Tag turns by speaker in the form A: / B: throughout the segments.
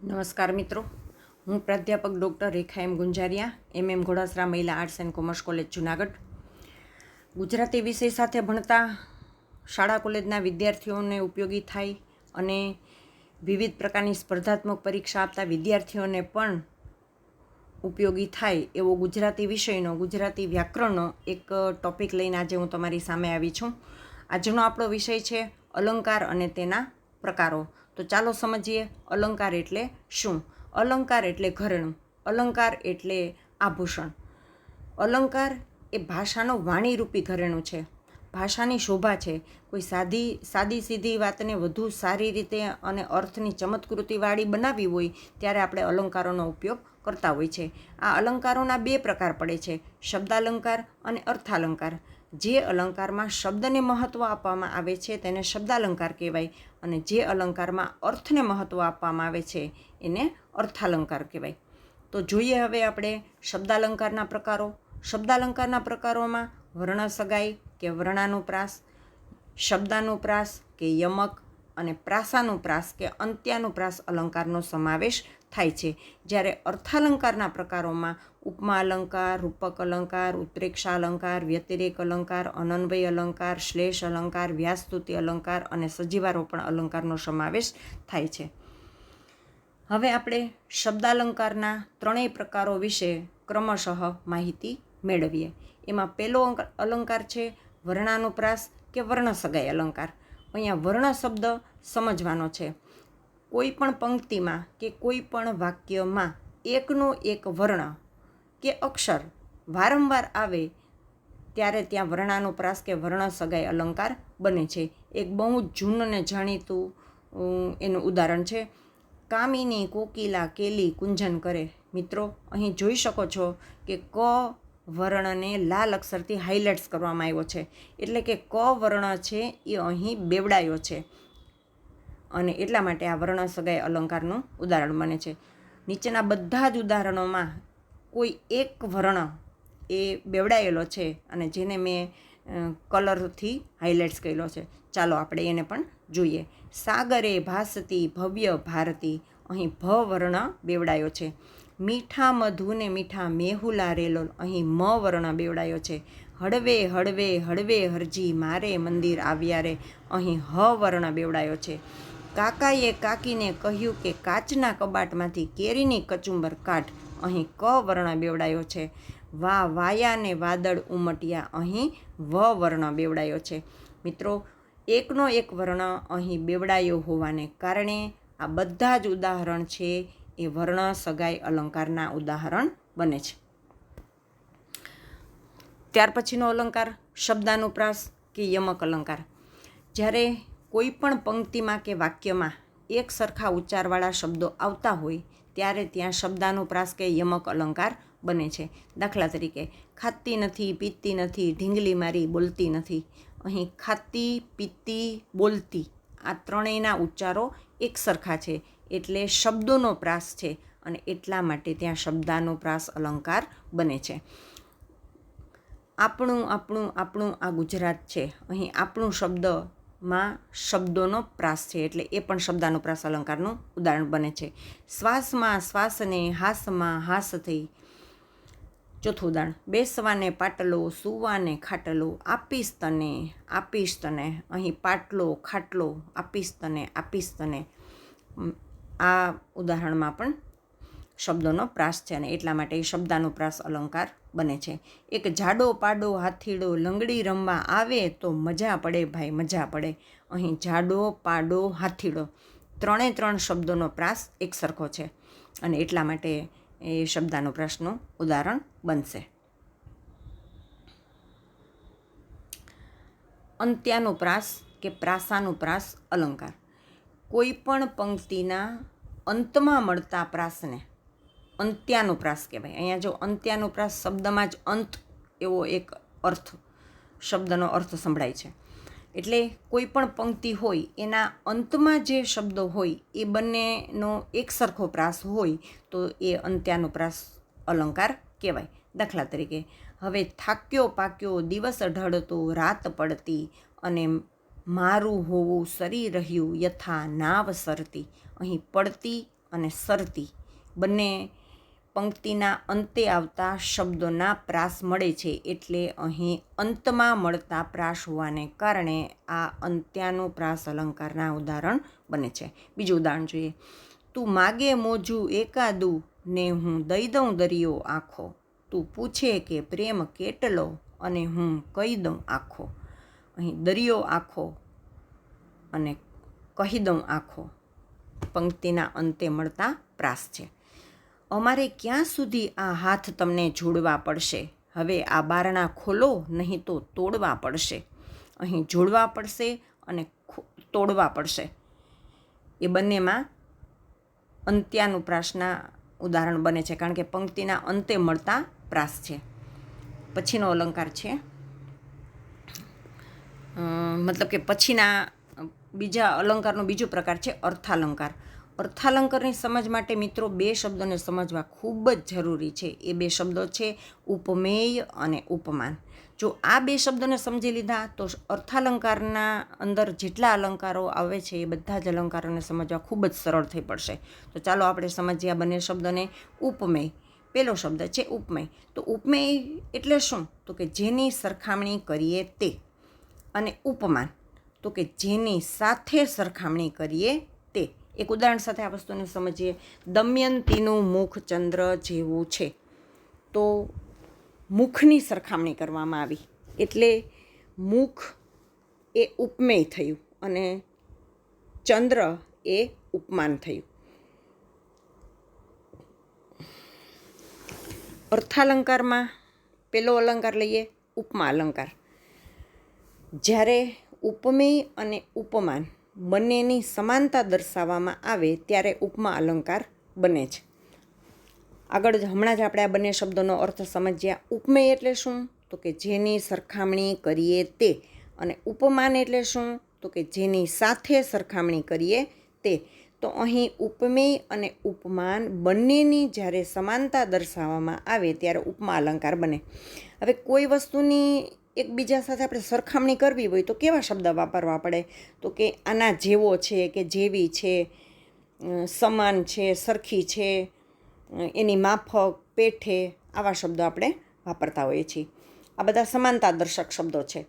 A: નમસ્કાર મિત્રો, હું પ્રાધ્યાપક ડૉક્ટર રેખા એમ ગુંજારિયા, MM ઘોડાસરા મહિલા arts and commerce college Junagadh. Gujarati વિષય સાથે ભણતા શાળા કોલેજના વિદ્યાર્થીઓને ઉપયોગી થાય અને વિવિધ પ્રકારની સ્પર્ધાત્મક પરીક્ષા આપતા વિદ્યાર્થીઓને પણ ઉપયોગી થાય એવો ગુજરાતી વિષયનો, ગુજરાતી વ્યાકરણનો એક ટૉપિક લઈને આજે હું તમારી સામે આવી છું. આજનો આપણો વિષય છે અલંકાર અને તેના પ્રકારો. તો ચાલો સમજીએ અલંકાર એટલે શું. અલંકાર એટલે ઘરેણું, અલંકાર એટલે આભૂષણ. અલંકાર એ ભાષાનો વાણીરૂપી ઘરેણું છે, ભાષાની શોભા છે. કોઈ સાદી સીધી વાતને વધુ સારી રીતે અને અર્થની ચમત્કૃતિવાળી બનાવવી હોય ત્યારે આપણે અલંકારોનો ઉપયોગ કરતા હોય છે. આ અલંકારોના બે પ્રકાર પડે છે, શબ્દાલંકાર અને અર્થાલંકાર. જે અલંકારમાં શબ્દને મહત્ત્વ આપવામાં આવે છે તેને શબ્દાલંકાર કહેવાય અને જે અલંકારમાં અર્થને મહત્ત્વ આપવામાં આવે છે એને અર્થાલંકાર કહેવાય. તો જોઈએ હવે આપણે શબ્દાલંકારના પ્રકારો. શબ્દાલંકારના પ્રકારોમાં વર્ણસગાઈ કે વર્ણાનુપ્રાસ, શબ્દાનુપ્રાસ કે યમક અને પ્રાસાનુપ્રાસ કે અંત્યાનુપ્રાસ અલંકારનો સમાવેશ થાય છે. જ્યારે અર્થાલંકારના પ્રકારોમાં ઉપમા અલંકાર, રૂપક અલંકાર, ઉત્પ્રેક્ષા અલંકાર, વ્યતિરેક અલંકાર, અનન્વય અલંકાર, શ્લેષ અલંકાર, વ્યાસસ્તુતિ અલંકાર અને સજીવારોપણ અલંકારનો સમાવેશ થાય છે. હવે આપણે શબ્દાલંકારના ત્રણેય પ્રકારો વિશે ક્રમશઃ માહિતી મેળવીએ. એમાં પહેલો અલંકાર છે વર્ણાનુપ્રાસ કે વર્ણસગાઈ અલંકાર. અહીંયા વર્ણ શબ્દ સમજવાનો છે. કોઈ પણ પંક્તિમાં કે કોઈ પણ વાક્યમાં એકનો એક વર્ણ કે અક્ષર વારંવાર આવે ત્યારે ત્યાં વર્ણાનુપ્રાસ કે વર્ણસગાઈ અલંકાર બને છે. એક બહુ જ જૂનું ને જાણીતું એનું ઉદાહરણ છે, કામિની કોકિલા કેલી કુંજન કરે. મિત્રો, અહીં જોઈ શકો છો કે ક વર્ણને લાલ અક્ષરથી હાઇલાઇટ્સ કરવામાં આવ્યો છે, એટલે કે ક વર્ણ છે એ અહીં બેવડાયો છે અને એટલા માટે આ વર્ણસગાઈ અલંકારનું ઉદાહરણ બને છે. નીચેના બધા જ ઉદાહરણોમાં કોઈ એક વર્ણ એ બેવડાયેલો છે અને જેને મેં કલરથી હાઇલાઇટ્સ કર્યો છે. ચાલો આપણે એને પણ જોઈએ. સાગરે ભાસતી ભવ્ય ભારતી, અહીં ભ વર્ણ બેવડાયો છે. મીઠા મધુને મીઠા મેહુલા રેલો, અહીં મ વર્ણ બેવડાયો છે. હળવે હળવે હળવે હરજી મારે મંદિર આવ્યા રે, અહીં હ વર્ણ બેવડાયો છે. કાકાએ કાકીને કહ્યું કે કાચના કબાટમાંથી કેરીની કચુંબર કાઢ, અહીં ક વર્ણ બેવડાયો છે. વા વાયાને વાદળ ઉમટ્યા, અહીં વ વર્ણ બેવડાયો છે. મિત્રો, એકનો એક વર્ણ અહીં બેવડાયો હોવાને કારણે આ બધા જ ઉદાહરણ છે એ વર્ણસગાઈ અલંકારના ઉદાહરણ બને છે. ત્યાર પછીનો અલંકાર શબ્દાનુપ્રાસ કે યમક અલંકાર. જ્યારે કોઈ પણ પંક્તિમાં કે વાક્યમાં એક સરખા ઉચ્ચારવાળા શબ્દો આવતા હોય ત્યારે ત્યાં શબ્દાનુપ્રાસ કે યમક અલંકાર બને છે. દાખલા તરીકે, ખાતી નથી, પીતી નથી, ઢીંગલી મારી બોલતી નથી. અહીં ખાતી, પીતી, બોલતી આ ત્રણેયના ઉચ્ચારો એક સરખા છે એટલે શબ્દોનો પ્રાસ છે અને એટલા માટે ત્યાં શબ્દાનુપ્રાસ અલંકાર બને છે. આપણું આપણું આપણું આ ગુજરાત છે, અહીં આપણું શબ્દમાં શબ્દોનો પ્રાસ છે એટલે એ પણ શબ્દાનુપ્રાસ અલંકારનું ઉદાહરણ બને છે. શ્વાસમાં શ્વાસને, હાસમાં હાસ થઈ. ચોથું ઉદાહરણ, બેસવાને પાટલો, સૂવાને ખાટલો, આપીશ તને, અહીં પાટલો, ખાટલો, આપીશ તને. આ ઉદાહરણમાં પણ શબ્દોનો પ્રાસ છે અને એટલા માટે શબ્દાનુપ્રાસ અલંકાર બને છે. એક જાડો પાડો હાથીડો લંગડી રમવા આવે તો મજા પડે ભાઈ મજા પડે, અહીં જાડો પાડો હાથીડો ત્રણ શબ્દોનો પ્રાસ એક સરખો છે અને એટલા માટે એ શબ્દાનુપ્રાસનું ઉદાહરણ બનશે. અંત્યાનુપ્રાસ કે પ્રાસાનુપ્રાસ અલંકાર. કોઈ પણ પંક્તિના અંતમાં મળતા પ્રાસને અંત્યાનુપ્રાસ કહેવાય. અહીંયા જો અંત્યાનુપ્રાસ શબ્દમાં જ અંત એવો એક અર્થ, શબ્દનો અર્થ સંભળાય છે. એટલે કોઈ પણ પંક્તિ હોય એના અંતમાં જે શબ્દો હોય એ બંનેનો એક સરખો પ્રાસ હોય તો એ અંત્યાનુપ્રાસ અલંકાર કહેવાય. દાખલા તરીકે, હવે થાક્યો પાક્યો દિવસ ઢળતો રાત પડતી અને મારું હોવું સરી રહ્યું યથા નાવ સરતી, અહીં પડતી અને શરતી બંને પંક્તિના અંતે આવતા શબ્દોના પ્રાસ મળે છે, એટલે અહીં અંતમાં મળતા પ્રાસ હોવાને કારણે આ અંત્યાનુપ્રાસ અલંકારના ઉદાહરણ બને છે. બીજું ઉદાહરણ જોઈએ. તું માગે મોજું એકાદું ને હું દઈ દઉં દરિયો આખો. તું પૂછે કે પ્રેમ કેટલો અને હું કહી દઉં આખો. અહીં દરિયો આખો અને કહી દઉં આખો પંક્તિના અંતે મળતા પ્રાસ છે. અમારે ક્યાં સુધી આ હાથ તમને જોડવા પડશે. હવે આ બારણા ખોલો, નહીં તો તોડવા પડશે. અહીં જોડવા પડશે અને તોડવા પડશે એ બંનેમાં અંત્યાનુપ્રાસના ઉદાહરણ બને છે, કારણ કે પંક્તિના અંતે મળતા પ્રાસ છે. પછીનો અલંકાર છે મતલબ કે પછીના બીજા અલંકારનો બીજો પ્રકાર છે અર્થાલંકાર. અર્થાલંકારની સમજ માટે મિત્રો બે શબ્દોને સમજવા ખૂબ જ જરૂરી છે. એ બે શબ્દો છે ઉપમેય અને ઉપમાન. જો આ બે શબ્દોને સમજી લીધા તો અર્થાલંકારના અંદર જેટલા અલંકારો આવે છે એ બધા જ અલંકારોને સમજવા ખૂબ જ સરળ થઈ પડશે. તો ચાલો આપણે સમજીએ આ બંને શબ્દોને. ઉપમેય, પહેલો શબ્દ છે ઉપમેય. તો ઉપમેય એટલે શું? તો કે જેની સરખામણી કરીએ તે. અને ઉપમાન તો કે જેની સાથે સરખામણી કરીએ તે. એક ઉદાહરણ સાથે આ વસ્તુને સમજીએ. દમયંતીનું મુખ ચંદ્ર જેવું છે. તો મુખની સરખામણી કરવામાં આવી એટલે મુખ એ ઉપમેય થયું અને ચંદ્ર એ ઉપમાન થયું. અર્થાલંકારમાં પહેલો અલંકાર લઈએ ઉપમા અલંકાર. જ્યારે ઉપમેય અને ઉપમાન બંનેની સમાનતા દર્શાવવામાં આવે ત્યારે ઉપમા અલંકાર બને છે. આગળ હમણાં જ આપણે આ બંને શબ્દોનો અર્થ સમજ્યા. ઉપમેય એટલે શું? તો કે જેની સરખામણી કરીએ તે. અને ઉપમાન એટલે શું? તો કે જેની સાથે સરખામણી કરીએ તે. તો અહીં ઉપમેય અને ઉપમાન બંનેની જ્યારે સમાનતા દર્શાવવામાં આવે ત્યારે ઉપમા અલંકાર બને. હવે કોઈ વસ્તુની એકબીજા સાથે આપણે સરખામણી કરવી હોય તો કેવા શબ્દ વાપરવા પડે? તો કે આના જેવો છે, કે જેવી છે, સમાન છે, સરખી છે, એની માફક, પેઠે, આવા શબ્દો આપણે વાપરતા હોઈએ છીએ. આ બધા સમાનતા દર્શક શબ્દો છે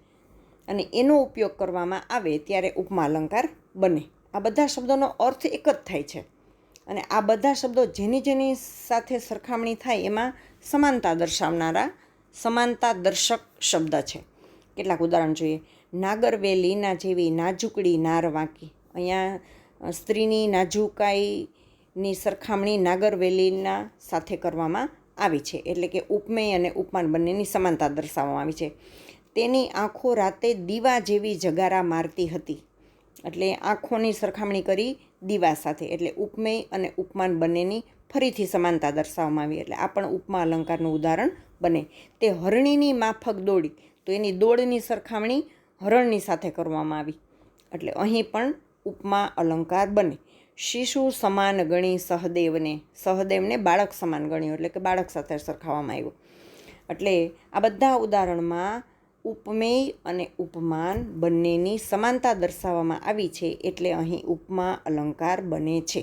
A: અને એનો ઉપયોગ કરવામાં આવે ત્યારે ઉપમા અલંકાર બને. આ બધા શબ્દોનો અર્થ એક જ થાય છે અને આ બધા શબ્દો જેની સાથે સરખામણી થાય એમાં સમાનતા દર્શાવનારા સમાનતા દર્શક શબ્દ છે. કેટલાક ઉદાહરણ જોઈએ. નાગરવેલીના જેવી નાજુકડી નાર વાંકી. અહીંયા સ્ત્રીની નાજુકાઈની સરખામણી નાગરવેલીના સાથે કરવામાં આવી છે, એટલે કે ઉપમેય અને ઉપમાન બંનેની સમાનતા દર્શાવવામાં આવી છે. તેની આંખો રાતે દીવા જેવી જગારા મારતી હતી. એટલે આંખોની સરખામણી કરી દીવા સાથે, એટલે ઉપમેય અને ઉપમાન બંનેની ફરીથી સમાનતા દર્શાવવામાં આવી. એટલે આ પણ ઉપમા અલંકારનું ઉદાહરણ બને. તે હરણીની માફક દોડી, તો એની દોડની સરખામણી હરણની સાથે કરવામાં આવી. એટલે અહીં પણ ઉપમા અલંકાર બને. શિશુ સમાન ગણી સહદેવને. સહદેવને બાળક સમાન ગણ્યો, એટલે કે બાળક સાથે સરખાવવામાં આવ્યો. એટલે આ બધા ઉદાહરણમાં ઉપમેય અને ઉપમાન બંનેની સમાનતા દર્શાવવામાં આવી છે, એટલે અહીં ઉપમા અલંકાર બને છે.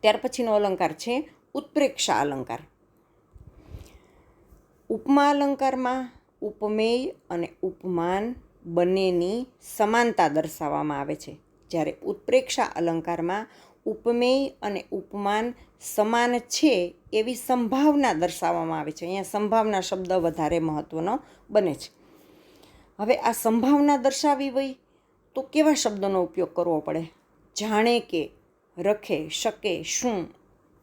A: ત્યાર પછીનો અલંકાર છે ઉત્પ્રેક્ષા અલંકાર. ઉપમા અલંકારમાં ઉપમેય અને ઉપમાન બંનેની સમાનતા દર્શાવવામાં આવે છે, જ્યારે ઉત્પ્રેક્ષા અલંકારમાં ઉપમેય અને ઉપમાન સમાન છે એવી સંભાવના દર્શાવવામાં આવે છે. અહીંયા સંભાવના શબ્દ વધારે મહત્વનો બને છે. હવે આ સંભાવના દર્શાવી હોય તો કેવા શબ્દોનો ઉપયોગ કરવો પડે? જાણે કે, રખે, શકે, શું,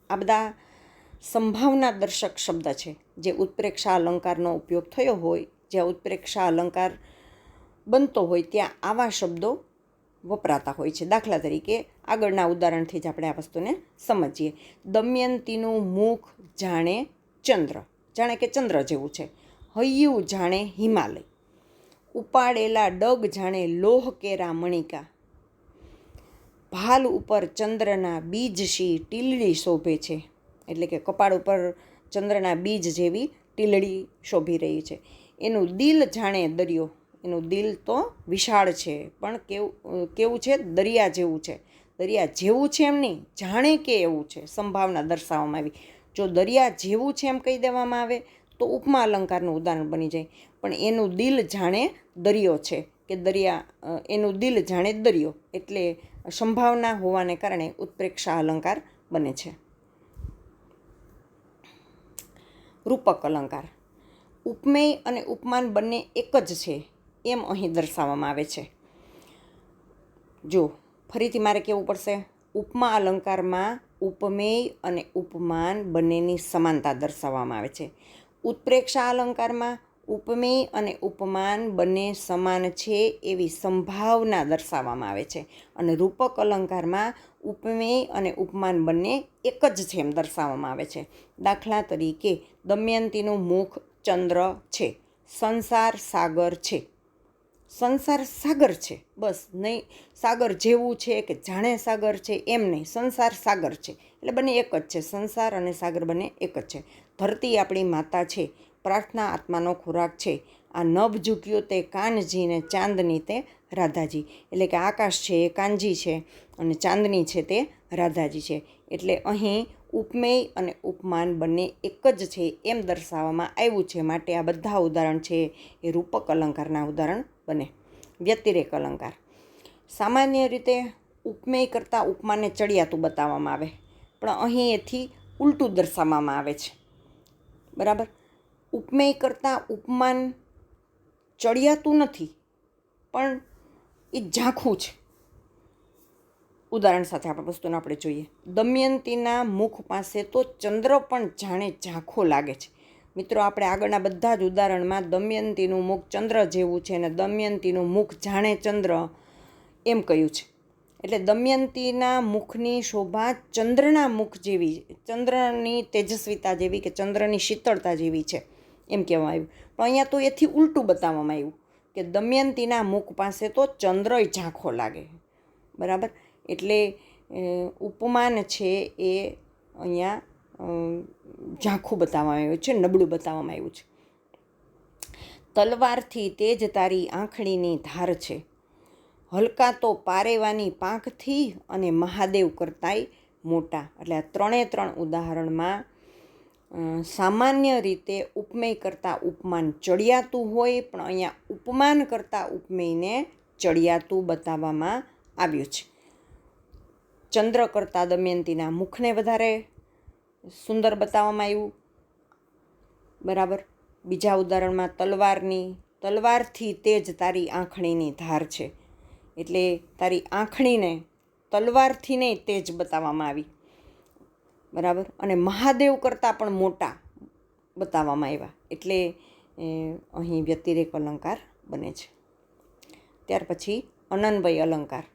A: આ બધા સંભાવના દર્શક શબ્દ છે જે ઉત્પ્રેક્ષા અલંકારનો ઉપયોગ થયો હોય, જ્યાં ઉત્પ્રેક્ષા અલંકાર બનતો હોય ત્યાં આવા શબ્દો વપરાતા હોય છે. દાખલા તરીકે આગળના ઉદાહરણથી જ આપણે આ વસ્તુને સમજીએ. દમયંતીનું મુખ જાણે ચંદ્ર, જાણે કે ચંદ્ર જેવું છે. હૈયું જાણે હિમાલય. ઉપાડેલા ડગ જાણે લોહ કેરા મણિકા. ભાલ ઉપર ચંદ્રના બીજ શી ટીલડી શોભે છે. એટલે કે કપાળ ઉપર ચંદ્રના બીજ જેવી ટીલડી શોભી રહી છે. એનું દિલ જાણે દરિયો. એનું દિલ તો વિશાળ છે પણ કેવું છે? દરિયા જેવું છે. દરિયા જેવું છે એમ નહીં, જાણે કે એવું છે, સંભાવના દર્શાવવામાં આવી. જો દરિયા જેવું છે એમ કહી દેવામાં આવે તો ઉપમા અલંકારનું ઉદાહરણ બની જાય. પણ એનું દિલ જાણે દરિયો છે, કે દરિયા એનું દિલ જાણે દરિયો, એટલે સંભાવના હોવાને કારણે ઉત્પ્રેક્ષા અલંકાર બને છે. રૂપક અલંકાર. ઉપમેય અને ઉપમાન બંને એક જ છે એમ અહીં દર્શાવવામાં આવે છે. જો ફરીથી મારે કહેવું પડશે, ઉપમા અલંકારમાં ઉપમેય અને ઉપમાન બંનેની સમાનતા દર્શાવવામાં આવે છે. ઉત્પ્રેક્ષા અલંકારમાં ઉપમેય અને ઉપમાન બંને સમાન છે એવી સંભાવના દર્શાવવામાં આવે છે. અને રૂપક અલંકારમાં ઉપમેય અને ઉપમાન બંને એક જ છે એમ દર્શાવવામાં આવે છે. દાખલા તરીકે દમયંતીનું મુખ ચંદ્ર છે, સંસાર સાગર છે. સંસાર સાગર છે, બસ, નહીં સાગર જેવું છે કે જાણે સાગર છે એમ નહીં, સંસાર સાગર છે, એટલે બંને એક જ છે. સંસાર અને સાગર બંને એક જ છે. ધરતી આપણી માતા છે, પ્રાર્થના આત્માનો ખોરાક છે. આ નભ ઝૂક્યું તે કાનજી ને ચાંદની તે રાધાજી, એટલે કે આકાશ છે એ કાનજી છે અને ચાંદની છે તે રાધાજી છે. એટલે અહીં ઉપમેય અને ઉપમાન બંને એક જ છે એમ દર્શાવવામાં આવ્યું છે. માટે આ બધા ઉદાહરણ છે એ રૂપક અલંકારના ઉદાહરણ બને. વ્યતિરેક અલંકાર. સામાન્ય રીતે ઉપમેય કરતાં ઉપમાનને ચડિયાતું બતાવવામાં આવે, પણ અહીં એથી ઉલટું દર્શાવવામાં આવે છે. બરાબર. ઉપમેય કરતાં ઉપમાન ચડિયાતું નથી, પણ એ ઝાંખું છે. ઉદાહરણ સાથે આપણે વસ્તુને આપણે જોઈએ. દમયંતીના મુખ પાસે તો ચંદ્ર પણ જાણે ઝાંખો લાગે છે. મિત્રો, આપણે આગળના બધા જ ઉદાહરણમાં દમયંતીનું મુખ ચંદ્ર જેવું છે અને દમયંતીનું મુખ જાણે ચંદ્ર એમ કહ્યું છે. એટલે દમયંતીના મુખની શોભા ચંદ્રના મુખ જેવી, ચંદ્રની તેજસ્વીતા જેવી કે ચંદ્રની શીતળતા જેવી છે એમ કહેવામાં આવ્યું. પણ અહીંયા તો એથી ઉલટું બતાવવામાં આવ્યું કે દમયંતીના મુખ પાસે તો ચંદ્રય ઝાંખો લાગે. બરાબર. એટલે ઉપમાન છે એ અહીંયા ઝાંખું બતાવવામાં આવ્યું છે, નબળું બતાવવામાં આવ્યું છે. તલવારથી તેજ તારી આંખણીની ધાર છે, હલકા તો પારેવાની પાંખથી અને મહાદેવ કરતાંય મોટા. એટલે આ ત્રણ ઉદાહરણમાં સામાન્ય રીતે ઉપમેય કરતાં ઉપમાન ચડિયાતું હોય, પણ અહીંયા ઉપમાન કરતાં ઉપમેયને ચડિયાતું બતાવવામાં આવ્યું છે. ચંદ્ર કરતાં દમયંતીના મુખને વધારે સુંદર બતાવવામાં આવ્યું. બરાબર. બીજા ઉદાહરણમાં તલવારથી તેજ તારી આંખણીની ધાર છે, એટલે તારી આંખણીને તલવારથી નહીં તેજ બતાવવામાં આવી. બરાબર. અને મહાદેવ કરતાં પણ મોટા બતાવવામાં આવ્યા, એટલે અહીં વ્યતિરેક અલંકાર બને છે. ત્યાર પછી અનન્વય અલંકાર.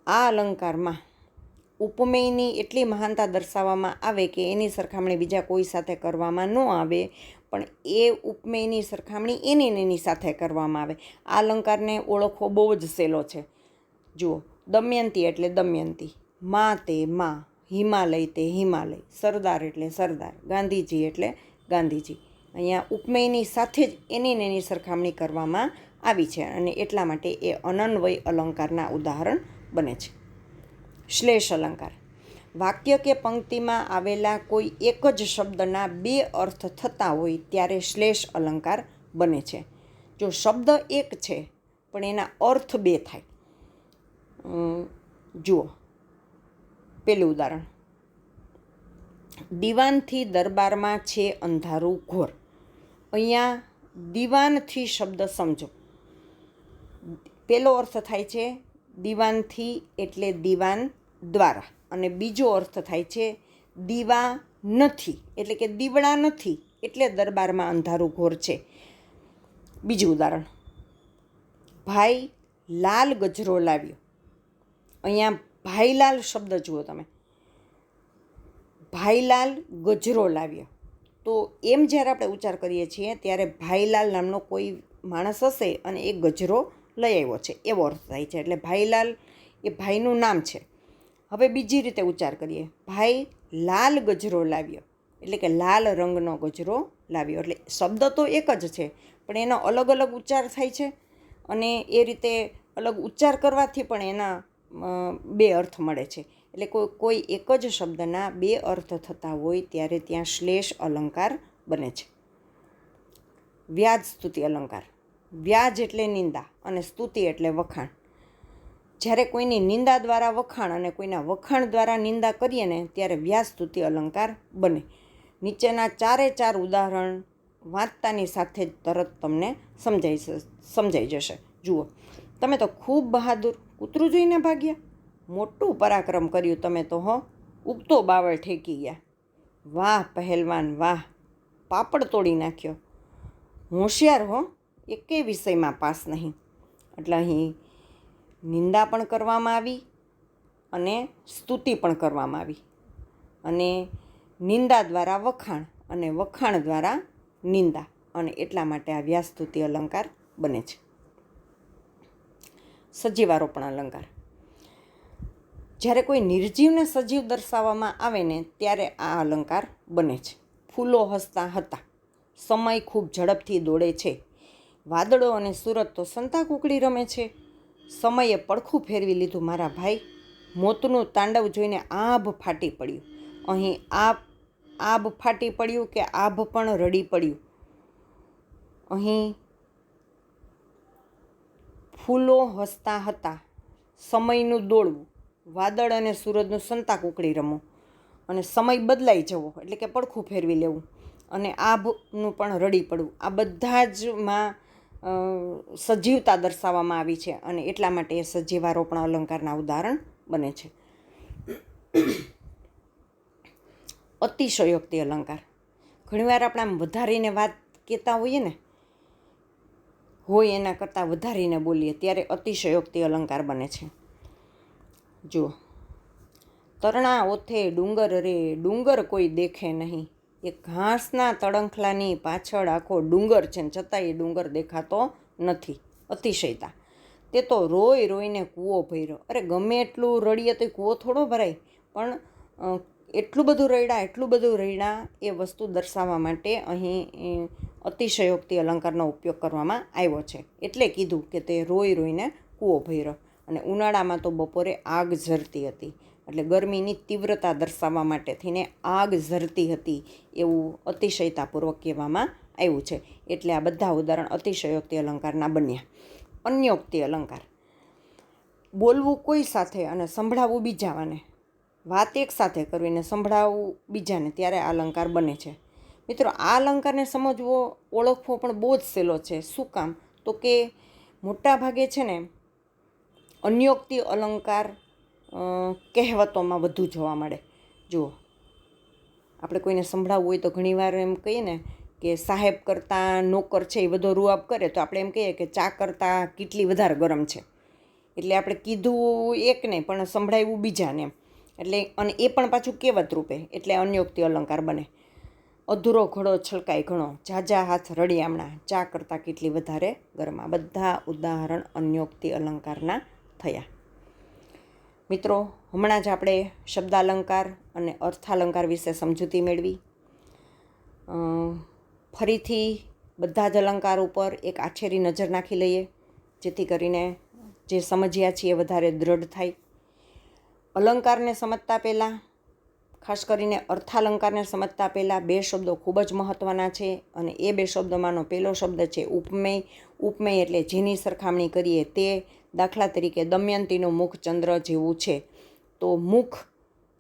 A: આ અલંકારમાં ઉપમેયની એટલી મહાનતા દર્શાવવામાં આવે કે એની સરખામણી બીજા કોઈ સાથે કરવામાં ન આવે, પણ એ ઉપમેયની સરખામણી એની સાથે કરવામાં આવે. આ અલંકારને ઓળખવો બહુ જ સહેલો છે. જુઓ, દમયંતી એટલે દમયંતી, મા તે મા, હિમાલય તે હિમાલય, સરદાર એટલે સરદાર, ગાંધીજી એટલે ગાંધીજી. અહીંયા ઉપમેયની સાથે જ એની સરખામણી કરવામાં આવી છે અને એટલા માટે એ અનન્વય અલંકારના ઉદાહરણ બને છે. શ્લેષ અલંકાર. વાક્ય કે પંક્તિમાં આવેલા કોઈ એક જ શબ્દના બે અર્થ થતા હોય ત્યારે શ્લેષ અલંકાર બને છે. જો શબ્દ એક છે પણ એના અર્થ બે થાય. જુઓ, પેલું ઉદાહરણ. દીવાનથી દરબારમાં છે અંધારું ઘોર. અહીંયા દીવાનથી શબ્દ સમજો. પેલો અર્થ થાય છે દીવાનથી એટલે દીવાન દ્વારા, અને બીજો અર્થ થાય છે દીવા નથી એટલે કે દીવડા નથી એટલે દરબારમાં અંધારું ઘોર છે. બીજું ઉદાહરણ. ભાઈ લાલ ગજરો લાવ્યો. અહીંયા ભાઈલાલ શબ્દ જુઓ તમે, ભાઈલાલ ગજરો લાવ્યો. તો એમ જ્યારે આપણે ઉચ્ચાર કરીએ છીએ ત્યારે ભાઈલાલ નામનો કોઈ માણસ હશે અને એ ગજરો લઈ આવ્યો છે એવો અર્થ થાય છે. એટલે ભાઈલાલ એ ભાઈનું નામ છે. હવે બીજી રીતે ઉચ્ચાર કરીએ, ભાઈ લાલ ગજરો લાવ્યો એટલે કે લાલ રંગનો ગજરો લાવ્યો. એટલે શબ્દ તો એક જ છે પણ એનો અલગ અલગ ઉચ્ચાર થાય છે, અને એ રીતે અલગ ઉચ્ચાર કરવાથી પણ એના બે અર્થ મળે છે. એટલે કોઈ એક જ શબ્દના બે અર્થ થતા હોય ત્યારે ત્યાં શ્લેષ અલંકાર બને છે. વ્યાજ સ્તુતિ અલંકાર. વ્યાજ એટલે નિંદા અને સ્તુતિ એટલે વખાણ. જ્યારે કોઈની નિંદા દ્વારા વખાણ અને કોઈના વખાણ દ્વારા નિંદા કરીએ ને ત્યારે વ્યાજ સ્તુતિ અલંકાર બને. નીચેના 4 ઉદાહરણ વાંચતાની સાથે જ તરત તમને સમજાઈ જશે. જુઓ, તમે તો ખૂબ બહાદુર, કૂતરું જોઈને ભાગ્યા, મોટું પરાક્રમ કર્યું તમે તો હો, ઉગતો બાવળ ઠેકી ગયા, વાહ પહેલવાન વાહ, પાપડ તોડી નાખ્યો, હોશિયાર હો, એકેય વિષયમાં પાસ નહીં. એટલે અહીં નિંદા પણ કરવામાં આવી અને સ્તુતિ પણ કરવામાં આવી, અને નિંદા દ્વારા વખાણ અને વખાણ દ્વારા નિંદા, અને એટલા માટે આ વ્યાજ સ્તુતિ અલંકાર બને છે. સજીવારોપણ અલંકાર. જ્યારે કોઈ નિર્જીવને સજીવ દર્શાવવામાં આવે ને ત્યારે આ અલંકાર બને છે. ફૂલો હસતા હતા, સમય ખૂબ ઝડપથી દોડે છે, વાદળો અને સૂરજ તો સંતા કુકડી રમે છે, સમયે પડખું ફેરવી લીધું મારા ભાઈ, મોતનું તાંડવ જોઈને આભ ફાટી પડ્યું. અહીં આભ ફાટી પડ્યું કે આભ પણ રડી પડ્યું. અહીં ફૂલો હસતા હતા, સમયનું દોડવું, વાદળ અને સૂરજનું સંતા કુકડી રમવું, અને સમય બદલાઈ જવો એટલે કે પડખું ફેરવી લેવું, અને આભનું પણ રડી પડવું. આ બધા જમાં સજીવતા દર્શાવવામાં આવી છે, અને એટલા માટે એ સજીવારોપણ અલંકારના ઉદાહરણ બને છે. અતિશયોક્તિ અલંકાર. ઘણીવાર આપણે આમ વધારીને વાત કહેતા હોઈએ ને, હોય એના કરતાં વધારીને બોલીએ ત્યારે અતિશયોક્તિ અલંકાર બને છે. જુઓ, તરણા ઓથે ડુંગર રે, ડુંગર કોઈ દેખે નહીં, એ ઘાસના તડંખલાની પાછળ આખો ડુંગર છે ને છતાંય એ ડુંગર દેખાતો નથી. અતિશયતા. તે તો રોઈ રોઈને કૂવો ભર્યો. અરે ગમે એટલું રડીએ તો કૂવો થોડો ભરાય, પણ એટલું બધું રડ્યા એ વસ્તુ દર્શાવવા માટે અહીં અતિશયોક્તિ અલંકારનો ઉપયોગ કરવામાં આવ્યો છે. એટલે કીધું કે તે રોઈ રોઈને કૂવો ભર્યો. અને ઉનાળામાં તો બપોરે આગ ઝરતી હતી, એટલે ગરમીની તીવ્રતા દર્શાવવા માટે થઈને આગ ઝરતી હતી એવું અતિશયતાપૂર્વક કહેવામાં આવ્યું છે. એટલે આ બધા ઉદાહરણ અતિશયોક્તિ અલંકારના બન્યા. અન્યોક્તિ અલંકાર. બોલવું કોઈ સાથે અને સંભળાવવું બીજાને, વાત એક સાથે કરવીને સંભળાવવું બીજાને, ત્યારે આ અલંકાર બને છે. મિત્રો, આ અલંકારને સમજવો, ઓળખવો પણ બહુ જ સહેલો છે. શું કામ? તો કે મોટા ભાગે છે ને અન્યોક્તિ અલંકાર કહેવતોમાં વધુ જોવા મળે. જુઓ, આપણે કોઈને સંભળાવવું હોય તો ઘણીવાર એમ કહીએ ને કે સાહેબ કરતાં નોકર છે એ બધો રૂઆબ કરે, તો આપણે એમ કહીએ કે ચા કરતાં કેટલી વધારે ગરમ છે. એટલે આપણે કીધું એક નહીં પણ સંભળાવ્યું બીજાને એમ. એટલે અને એ પણ પાછું કહેવત રૂપે, એટલે અન્યોક્તિ અલંકાર બને. અધૂરો ઘડો છલકાય ઘણો, ઝાઝા હાથ રળિયામણા, ચા કરતાં કેટલી વધારે ગરમ. આ બધા ઉદાહરણ અન્યોક્તિ અલંકારના થયા. મિત્રો, હમણાં જ આપણે શબ્દાલંકાર અને અર્થાલંકાર વિશે સમજૂતી મેળવી. ફરીથી બધા જ અલંકાર ઉપર એક આછેરી નજર નાખી લઈએ, જેથી કરીને જે સમજ્યા છીએ વધારે દૃઢ થાય. અલંકારને સમજતા પહેલાં, ખાસ કરીને અર્થાલંકારને સમજતા પહેલાં 2 શબ્દો ખૂબ જ મહત્ત્વના છે, અને એ 2 શબ્દોમાંનો પહેલો શબ્દ છે ઉપમેય. ઉપમેય એટલે જેની સરખામણી કરીએ તે. દાખલા તરીકે દમયંતીનું મુખ ચંદ્ર જેવું છે, તો મુખ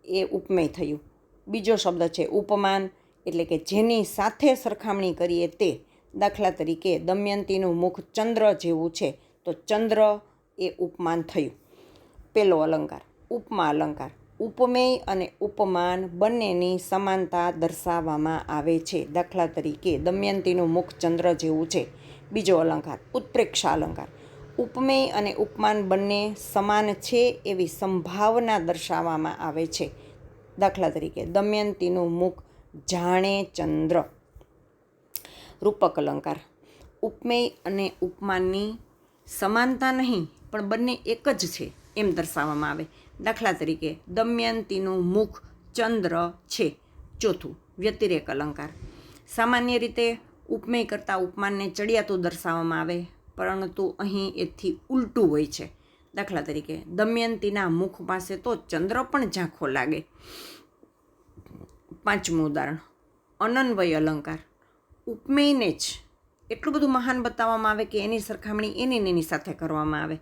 A: એ ઉપમેય થયું. બીજો શબ્દ છે ઉપમાન, એટલે કે જેની સાથે સરખામણી કરીએ તે. દાખલા તરીકે દમયંતીનું મુખ ચંદ્ર જેવું છે, તો ચંદ્ર એ ઉપમાન થયું. પહેલો અલંકાર ઉપમા અલંકાર. ઉપમેય અને ઉપમાન બંનેની સમાનતા દર્શાવવામાં આવે છે. દાખલા તરીકે દમયંતીનું મુખ ચંદ્ર જેવું છે. બીજો અલંકાર ઉત્પ્રેક્ષા અલંકાર. ઉપમેય અને ઉપમાન બંને સમાન છે એવી સંભાવના દર્શાવવામાં આવે છે. દાખલા તરીકે દમયંતીનું મુખ જાણે ચંદ્ર. રૂપક અલંકાર. ઉપમેય અને ઉપમાનની સમાનતા નહીં પણ બંને એક જ છે એમ દર્શાવવામાં આવે. દાખલા તરીકે દમયંતીનું મુખ ચંદ્ર છે. ચોથું વ્યતિરેક અલંકાર. સામાન્ય રીતે ઉપમેય કરતાં ઉપમાનને ચડિયાતું દર્શાવવામાં આવે, પરંતુ અહીં એથી ઉલટું હોય છે. દાખલા તરીકે દમયંતીના મુખ પાસે તો ચંદ્ર પણ ઝાંખો લાગે. 5મું ઉદાહરણ, અનન્વય અલંકાર. ઉપમેયને જ એટલું બધું મહાન બતાવવામાં આવે કે એની સરખામણી એની સાથે કરવામાં આવે.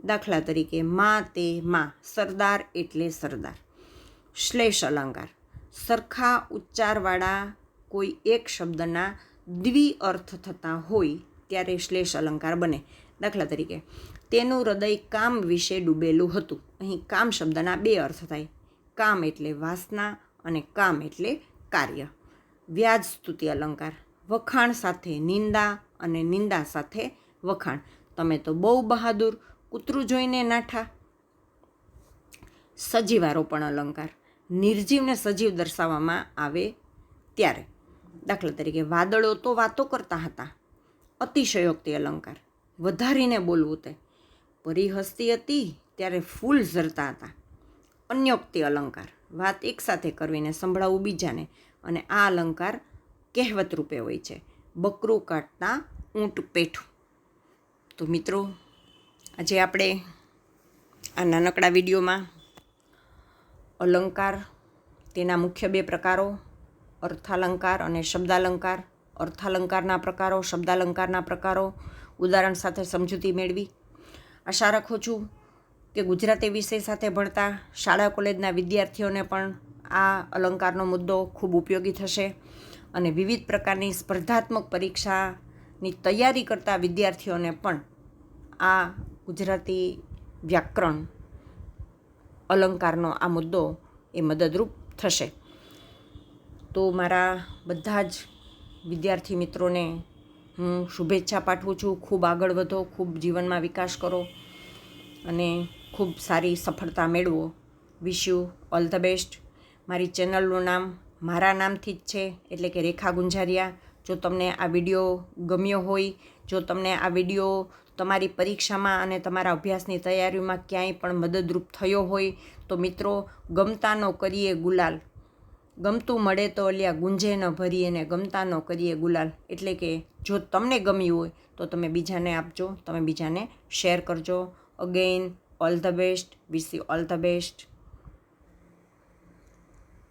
A: દાખલા તરીકે માં તે માં, સરદાર એટલે સરદાર. શ્લેષ અલંકાર. સરખા ઉચ્ચારવાળા કોઈ એક શબ્દના દ્વિઅર્થ થતા હોય ત્યારે શ્લેષ અલંકાર બને. દાખલા તરીકે તેનું હૃદય કામ વિશે ડૂબેલું હતું. અહીં કામ શબ્દના 2 અર્થ થાય. કામ એટલે વાસના અને કામ એટલે કાર્ય. વ્યાજ સ્તુતિ અલંકાર. વખાણ સાથે નિંદા અને નિંદા સાથે વખાણ. તમે તો બહુ બહાદુર, કૂતરું જોઈને નાઠા. સજીવારોપણ અલંકાર. નિર્જીવને સજીવ દર્શાવવામાં આવે ત્યારે. દાખલા તરીકે વાદળો તો વાતો કરતા હતા. અતિશયોક્તિ અલંકાર. વધારીને બોલવું તે. પરી હસતી હતી ત્યારે ફૂલ ઝરતા હતા. અન્યોક્તિ અલંકાર. વાત એકસાથે કરવીને સંભળાવવું બીજાને, અને આ અલંકાર કહેવત રૂપે હોય છે. બકરું કાઢતા ઊંટ પેઠું. તો મિત્રો, આજે આપણે આ નાનકડા વિડીયોમાં અલંકાર, તેના મુખ્ય 2 પ્રકારો, અર્થાલંકાર અને શબ્દાલંકાર, અર્થાલંકારના પ્રકારો, શબ્દાલંકારના પ્રકારો ઉદાહરણ સાથે સમજૂતી મેળવી. આશા રાખું છું કે ગુજરાતી વિષય સાથે ભણતા શાળા કોલેજના વિદ્યાર્થીઓને પણ આ અલંકારનો મુદ્દો ખૂબ ઉપયોગી થશે, અને વિવિધ પ્રકારની સ્પર્ધાત્મક પરીક્ષાની તૈયારી કરતા વિદ્યાર્થીઓને પણ આ ગુજરાતી વ્યાકરણ અલંકારનો આ મુદ્દો એ મદદરૂપ થશે. તો મારા બધા જ વિદ્યાર્થી મિત્રોને હું શુભેચ્છા પાઠવું છું. ખૂબ આગળ વધો, ખૂબ જીવનમાં વિકાસ કરો અને ખૂબ સારી સફળતા મેળવો. Wish you all the best. મારી ચેનલનું નામ મારા નામથી જ છે, એટલે કે રેખા ગુંજારિયા. જો તમને આ વિડીયો ગમ્યો હોય, જો તમને આ વિડીયો તમારી પરીક્ષામાં અને તમારા અભ્યાસની તૈયારીમાં ક્યાંય પણ મદદરૂપ થયો હોય તો મિત્રો, ગમતા ન કરીએ ગુલાલ, ગમતું મળે તો અલ્યા ગુંજે ન ભરીએ ને ગમતા ન કરીએ ગુલાલ. એટલે કે જો તમને ગમ્યું હોય તો તમે બીજાને આપજો, તમે બીજાને શેર કરજો. Again all the best. Wish you all the best.